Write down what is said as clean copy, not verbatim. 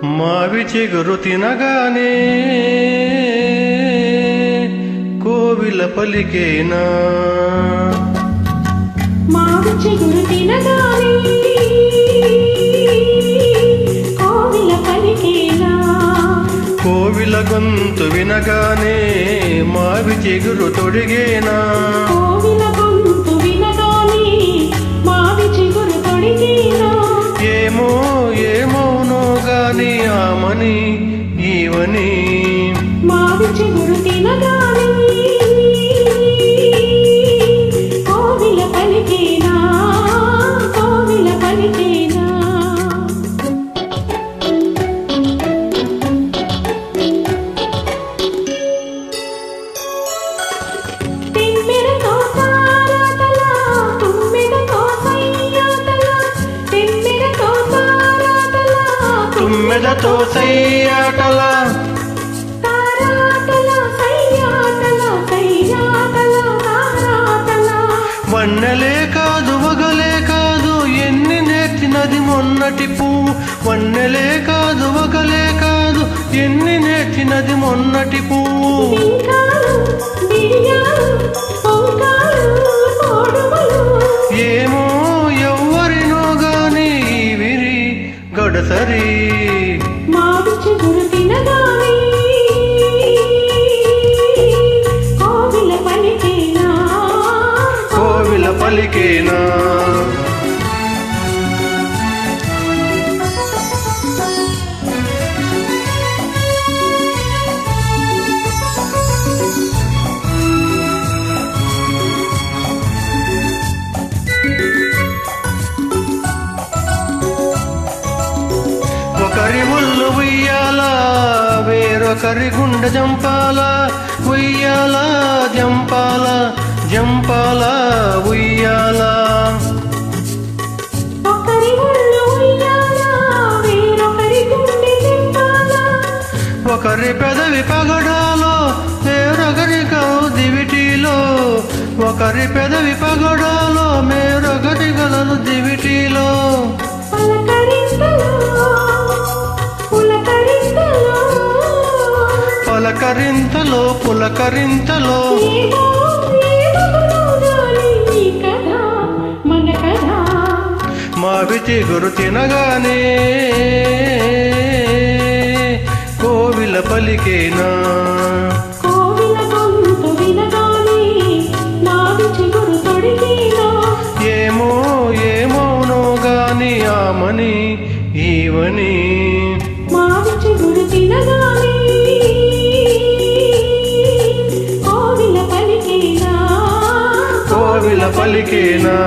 మావి చిగురు తినగానే కోవిల పలికేనా, మావి చిగురు తినగానే కోవిల పలికేనా, కోవిల గొంతు వినగానే మావి చిగురు తొడిగేనా, కోవిల గొంతు వినగానే మావి చిగురు తొడిగేనా. ఏమో ఏమోనో గాని ఆమని ఈవని మావి చిగురు తినగానే కోవిల పలికేనా, కోవిల పలికేనా. తెమ్మెరతో తారాటల తుమ్మెదతో సయ్యాటల, తెమ్మెరతో తారాటల తుమ్మెదతో సయ్యాటల, తారాటల సయ్యాటల, సయ్యాటల తారాటల. వన్నెలే కాదు వగలే కాదు ఎన్ని నేర్చినది మొన్నటి పువ్వు, వన్నెలే కాదు వగలే కాదు ఎన్ని నేర్చినది మొన్నటి పువ్వు. బింకాలు బిడియాలు పొంకాలు తోడుమలు, ఏమో ఎవ్వరినో గాని ఈ విరి గడసరి మావి చిగురు తినగానే కోవిల పలికేనా, కోవిల పలికేనా. ఒకరి ముళ్ళు ఉయ్యాల వేరొకరి గుండె జంపాల, ఉయ్యాల జంపాల జంపాల ఉయ్యాల. ఒకరి ఒళ్ళు ఉయ్యాల వేరొకరి గుండె దింపాల, ఒకరి పెదవి పగడాలో వేరొకరి కవు దివిటీలో, ఒకరి పెదవి పగడాలో మేరొకరి గలదు దివిటీలో. పలకరింతలో పులకరింతలో, పలకరింతలో పులకరింతలో ఏమో ఏమగునో గాని ఈ కథ మన కథ. మావి చిగురు తినగానే కోవిల పలికేనా, కోవిల గొంతు వినగానే మావి చిగురు తొడిగేనా. ఏమో ఏమోనో గాని ఆమని ఈవని మావి చిగురు తినగానే కోవిల పలికేనా, కోవిల పలికేనా.